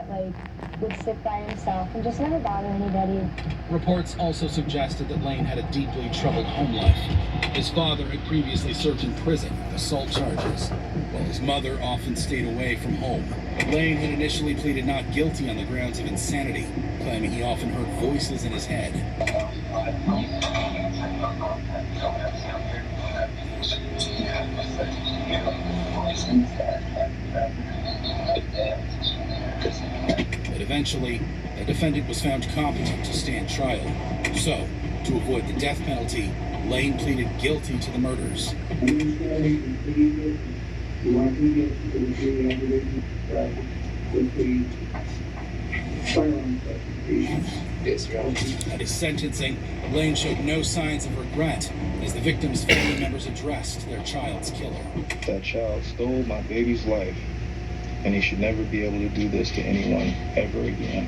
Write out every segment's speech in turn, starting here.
that, like, would sit by himself and just never bother anybody. Reports also suggested that Lane had a deeply troubled home life. His father had previously served in prison with assault charges, while his mother often stayed away from home. Lane had initially pleaded not guilty on the grounds of insanity, claiming he often heard voices in his head. But eventually, the defendant was found competent to stand trial. So, to avoid the death penalty, Lane pleaded guilty to the murders. At his sentencing, Lane showed no signs of regret as the victim's family members addressed their child's killer. That child stole my baby's life, and he should never be able to do this to anyone ever again.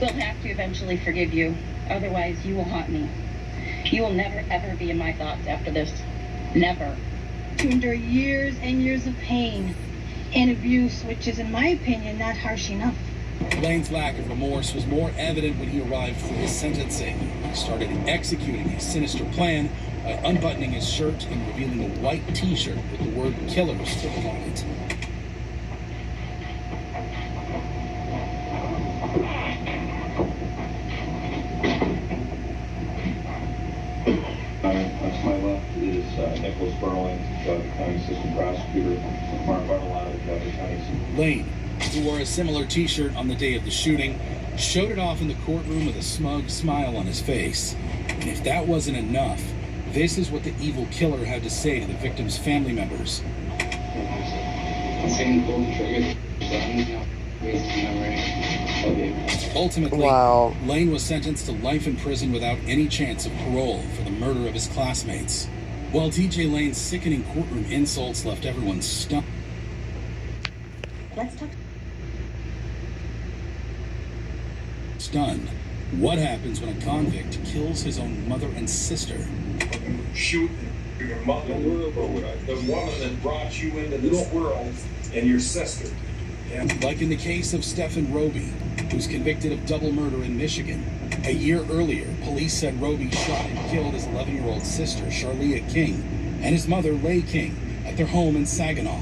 We'll have to eventually forgive you. Otherwise, you will haunt me. You will never, ever be in my thoughts after this. Never. To endure years and years of pain and abuse, which is, in my opinion, not harsh enough. Lane's lack of remorse was more evident when he arrived for his sentencing. He started executing his sinister plan by unbuttoning his shirt and revealing a white t-shirt with the word "killer" scribbled on it. To my left is Nicholas Burling, Delaware County Assistant Prosecutor, Mark Bartolano, Delaware County. Lane, who wore a similar t-shirt on the day of the shooting, showed it off in the courtroom with a smug smile on his face. And if that wasn't enough, this is what the evil killer had to say to the victim's family members. Ultimately, Lane was sentenced to life in prison without any chance of parole for the murder of his classmates. While TJ Lane's sickening courtroom insults left everyone stunned. Let's talk. Stunned. What happens when a convict kills his own mother and sister? Shoot your mother, the woman that brought you into this world, and your sister. Yeah. Like in the case of Stephen Roby, who's convicted of double murder in Michigan. A year earlier, police said Roby shot and killed his 11-year-old sister, Charlia King, and his mother, Leigh King, at their home in Saginaw.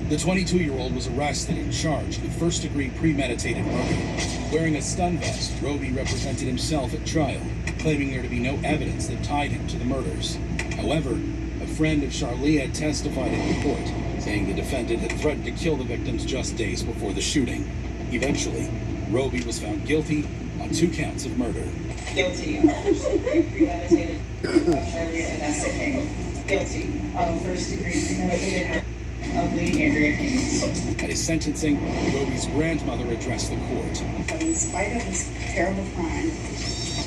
The 22-year-old was arrested and charged with first-degree premeditated murder. Wearing a stun vest, Roby represented himself at trial, claiming there to be no evidence that tied him to the murders. However, a friend of Charlia testified in court, saying the defendant had threatened to kill the victims just days before the shooting. Eventually, Roby was found guilty on 2 counts of murder. Guilty of first-degree premeditated Charlia Vanessa King. Guilty of first-degree premeditated murder of Lee Andrea King. At his sentencing, Roby's grandmother addressed the court. In spite of his terrible crime,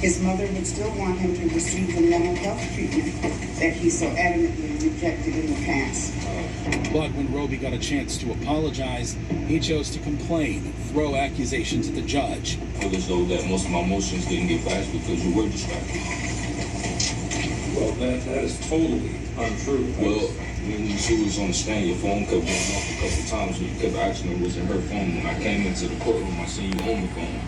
his mother would still want him to receive the mental health treatment that he so adamantly rejected in the past. But when Roby got a chance to apologize, he chose to complain and throw accusations at the judge. I feel as though that most of my emotions didn't get past because you were distracted. Well, that is totally untrue. Well, when she was on the stand, your phone kept going off a couple times, and you kept asking her, was it her phone? When I came into the courtroom, I seen you on the phone.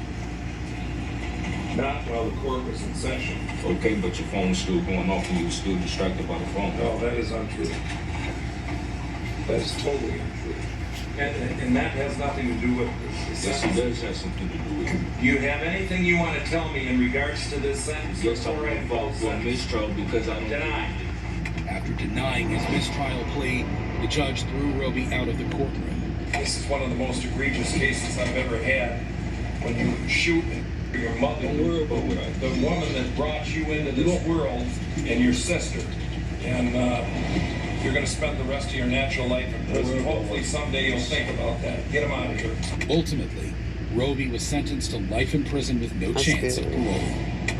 Not while the court was in session. Okay, but your phone was still going off and you were still distracted by the phone. No, that is untrue. That is totally untrue. And that has nothing to do with this. Yes, it does have something to do with it. Do you have anything you want to tell me in regards to this sentence? Yes, I want to vote for a mistrial because I don't deny. After denying his mistrial plea, the judge threw Roby out of the courtroom. This is one of the most egregious cases I've ever had. When you shoot your mother, the woman that brought you into this world, and your sister. And you're going to spend the rest of your natural life in prison. Hopefully someday you'll think about that. Get him out of here. Ultimately, Roby was sentenced to life in prison with no chance of parole.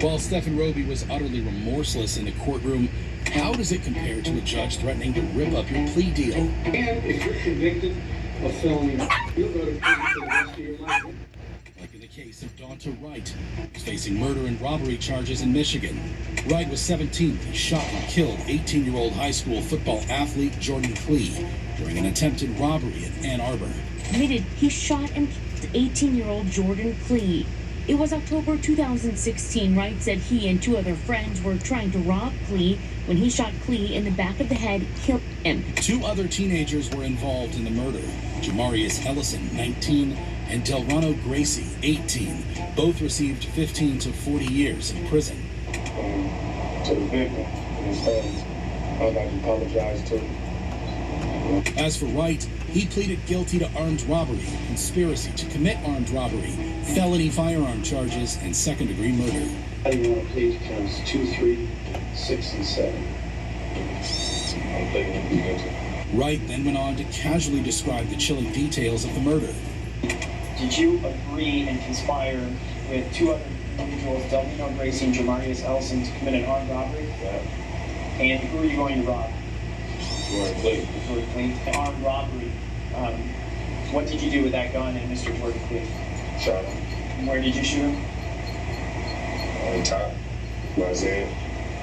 While Stephen Roby was utterly remorseless in the courtroom, how does it compare to a judge threatening to rip up your plea deal? And if you're convicted of felony, you'll go to prison for the rest of your life. Like in the case of Daunta Wright, who's facing murder and robbery charges in Michigan. Wright was 17. He shot and killed 18-year-old high school football athlete Jordan Klee during an attempted robbery in Ann Arbor. He shot and 18-year-old Jordan Klee. It was October 2016. Wright said he and 2 other friends were trying to rob Klee when he shot Klee in the back of the head, killing him. 2 other teenagers were involved in the murder. Jamarius Ellison, 19, and Delrano Gracie, 18. Both received 15 to 40 years in prison. To the victim and his friends, I'd like to apologize to him. As for Wright, he pleaded guilty to armed robbery, conspiracy to commit armed robbery, felony firearm charges, and second-degree murder. How do you want to plead to counts 2, 3, 6, and 7? I'm pleading him guilty. Wright then went on to casually describe the chilling details of the murder. Did you agree and conspire with 2 other individuals, Delrano Gracie and Jamarius Ellison, to commit an armed robbery? Yeah. And who are you going to rob? Jordan Klee. Jordan Klee. Armed robbery. What did you do with that gun and Mr. Jordan Klee? Shot him. And where did you shoot him? On top. My head.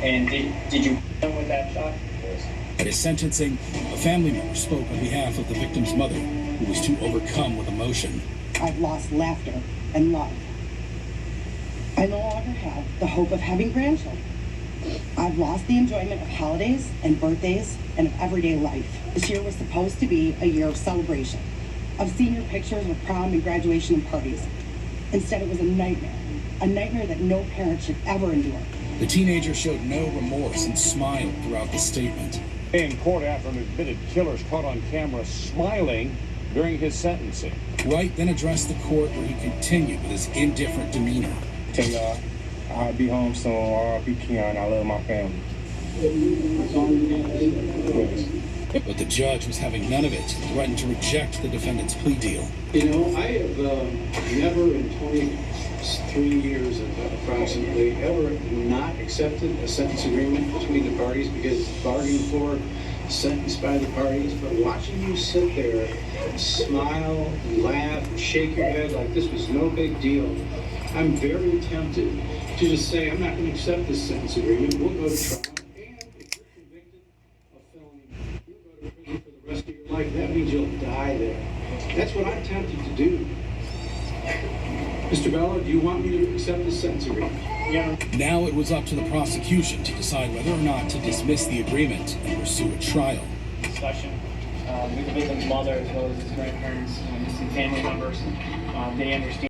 And did you hit him with that shot? Yes. At his sentencing, a family member spoke on behalf of the victim's mother, who was too overcome with emotion. I've lost laughter and love. I no longer have the hope of having grandchildren. I've lost the enjoyment of holidays and birthdays and of everyday life. This year was supposed to be a year of celebration, of senior pictures with prom and graduation and parties. Instead, it was a nightmare that no parent should ever endure. The teenager showed no remorse and smiled throughout the statement. In court after an admitted killer's caught on camera smiling during his sentencing. Wright then addressed the court where he continued with his indifferent demeanor. Tell y'all, I'll be home soon. R.I.P. Keon. I love my family. But the judge was having none of it and threatened to reject the defendant's plea deal. You know, I have never in 23 years approximately ever not accepted a sentence agreement between the parties because it's bargained for, sentenced by the parties. But watching you sit there and smile and laugh and shake your head like this was no big deal, I'm very tempted to just say, I'm not going to accept this sentence agreement. We'll go to trial. And if you're convicted of felony, you'll go to prison for the rest of your life. That means you'll die there. That's what I'm tempted to do. Mr. Bello, do you want me to accept this sentence agreement? Yeah. Now it was up to the prosecution to decide whether or not to dismiss the agreement and pursue a trial. Discussion with the victim's mother as well as his grandparents and family members. They understand